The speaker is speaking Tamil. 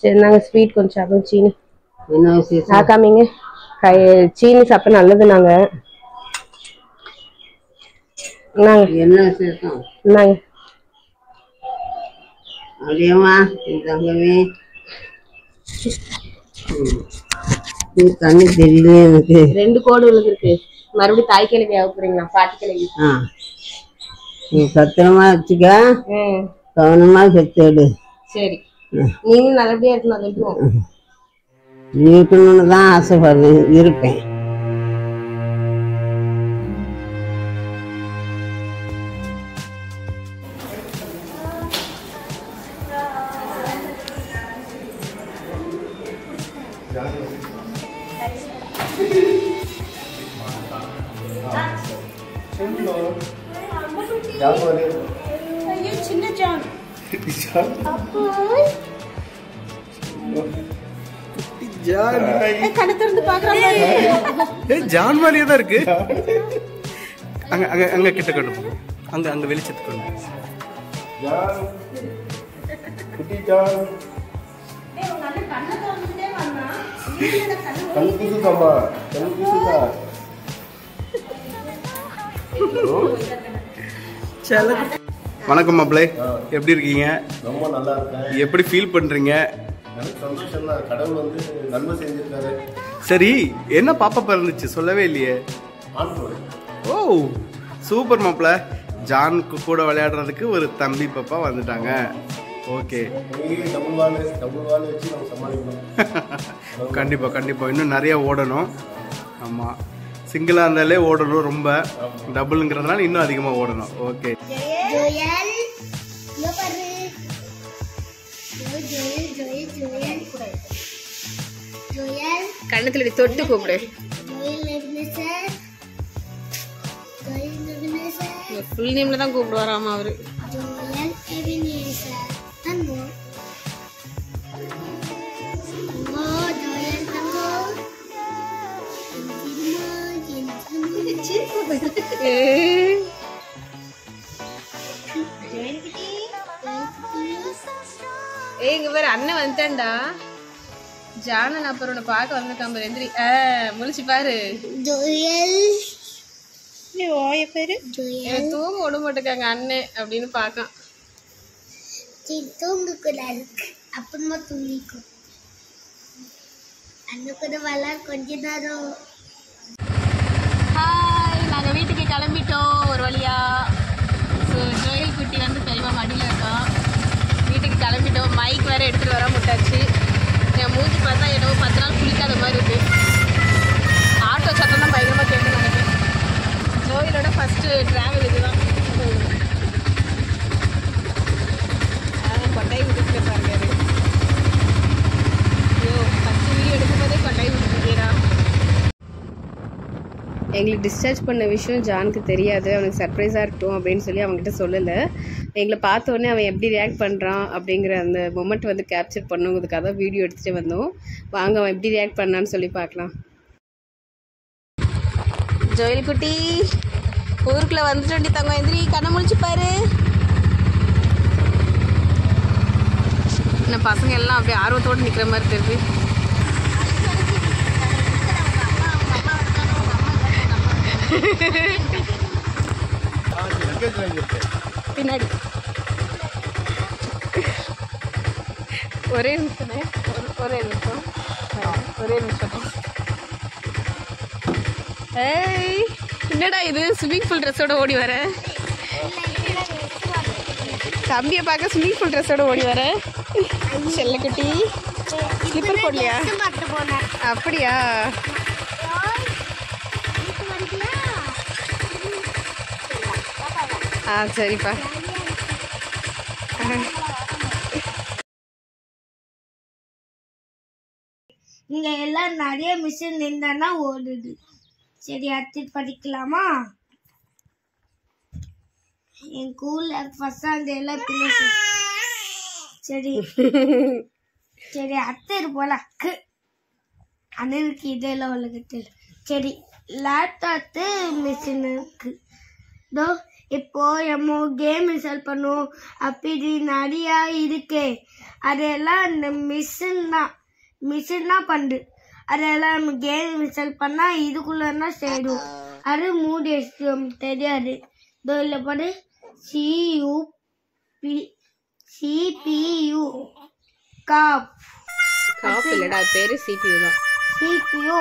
சரி நாங்க ஸ்வீட் கொஞ்சம் சாப்பிடுவோம். சீனி என்ன விசேஷம்? ஆக்காமீங்க சீனி சாப்பிட்டா நல்லது. நாங்க என்ன விசேஷம்? நாங்க அப்படியேம்மா தங்கமே தண்ணி தெரியல எனக்கு. 2 கோடு இருக்கு. மறுபடியும் தாய் கிழவி ஆக போறீங்களா? பாட்டி கிழவி. நீ பத்திரமா வச்சுக்க, கவனமா செத்து. சரி நீங்க நல்லபடியா இருக்கணும். இருக்கணும்னு தான் ஆசைப்படுறேன், இருப்பேன். சின்ன ஜான் ஜான் மாதிரியே தான் இருக்கு. அங்க அங்க அங்க கிட்ட கொண்டு அங்க அங்க வெளிச்சத்துக்கு கொண்டு வணக்கம் மாப்பிள்ளை, எப்படி இருக்கீங்க? ரொம்ப நல்லா இருக்கேன். எப்படி ஃபீல் பண்றீங்க? எனக்கு சந்தோஷம் தான். கடவுள் வந்து நன்மை செஞ்சிருக்காரு. சரி, என்ன பாப்பா பிறந்துச்சு சொல்லவே இல்லையே? ஆண்ட்ரோடு. ஓ சூப்பர் மாப்பிள்ளை. ஜானுக்கு கூட விளையாடுறதுக்கு ஒரு தம்பி பாப்பா வந்துட்டாங்க. ஓகே, டபுள் வால் வச்சு நம்ம சமாளிக்கணும். கண்டிப்பா கண்டிப்பா இன்னும் நிறைய ஓடணும். ஆமா, சிங்கிளா இருந்தாலே ஓடணும், ரொம்ப டபுள்ங்கிறதுனால இன்னும் அதிகமா ஓடணும். ஓகே, கண்ணத்துல தொட்டு கூப்பிடு. ஃபுல் நேம்ல தான் கூப்பிடுவாராமா அவரு. இங்க பாரு, அண்ணன் வந்துட்டான்டா. ஜானன் அப்புறம் பார்க்க வந்திருக்கான் பாரு. எந்திரி, முழிச்சு பாரு. தூங்க விட மாட்டேக்காங்க அண்ணன் அப்படின்னு பாக்கான். தூங்கக்கூடாது, அப்புறமா தூங்கிக்கும். அண்ணன் கூட விளையாட கொஞ்ச நேரம். ஹாய், நாங்க வீட்டுக்கு கிளம்பிட்டோம் ஒரு வழியா. ஸோ ஜோயல் குட்டி வந்து பெரியமா மடியில் இருக்கோம். வீட்டுக்கு கிளம்பிட்டோம். மைக் வேற எடுத்துட்டு வர முட்டாச்சு. என் மூஞ்சி பார்த்தா என்னவோ 10 நாள் குளிக்காத மாதிரி இருக்கு. ஆட்டோ சத்தம் தான் பயங்கரமாக கேட்கணும் நினைக்கிறேன். ஜோயலோட ஃபர்ஸ்ட் டிராவல் இதுதான். கொட்டாய் விட்டுட்டு பாருங்க. ஐயோ, ஃபர்ஸ்ட் வீடியோ எடுக்கும்போதே கொட்டாய் விட்டுருக்கீரா. எங்களுக்கு டிஸ்சார்ஜ் பண்ண விஷயம் ஜானுக்கு தெரியாது. அவனுக்கு சர்ப்ரைஸாக இருக்கட்டும் அப்படின்னு சொல்லி அவங்ககிட்ட சொல்லலை. எங்களை பார்த்தோன்னே அவன் எப்படி ரியாக்ட் பண்ணுறான் அப்படிங்கிற அந்த மொமெண்ட் வந்து கேப்சர் பண்ணுங்கிறதுக்காக தான் வீடியோ எடுத்துகிட்டு வந்தோம். வாங்க அவன் எப்படி ரியாக்ட் பண்ணான்னு சொல்லி பார்க்கலாம். ஜோயல் குட்டி ஊருக்குள்ளே வந்துட்டு தங்க. எந்திரி, கண்ணை முழிச்சு பாரு. இந்த பசங்க எல்லாம் அப்படியே ஆர்வத்தோடு நிற்கிற மாதிரி தெரியுது. பின்னாடி ஒரே நிமிஷம். ஏய், என்னடா இது ஸ்விம்மிங் பூல் ட்ரெஸ்ஸோட ஓடி வர? தம்பியை பார்க்க ஸ்விம்மிங் பூல் ட்ரெஸ்ஸோட ஓடி வர. செல்லக்குட்டி ஸ்லிப்பர் போடலையா? அப்படியா? சரிப்பா. இங்க எல்லாம் நிறைய மிஷின் இருந்தா ஓடுது. சரி, அடுத்து படிக்கலாமா? என் ஸ்கூல்ல ஃபர்ஸ்ட் ஸ்டாண்டர்ட்ல சரி சரி அடுத்து போலாம். அண்ணனுக்கு இதெல்லாம் உலகத்தில். சரி, லேப்டாப்பு மிஷின் இருக்கு. இப்போ நம்ம கேம் இன்ஸ்டால் பண்ணுவோம் அப்படி நிறையா இருக்கு. அதெல்லாம் இந்த மிஷின் தான் பண்ணுது. அதெல்லாம் நம்ம கேம் இன்ஸ்டால் பண்ணா இதுக்குள்ளன்னா சேரும். அது மூடி தெரியாது. இதோ இல்லை பாரு CPU காப் இல்லடா, பேரு CPU தான். CPU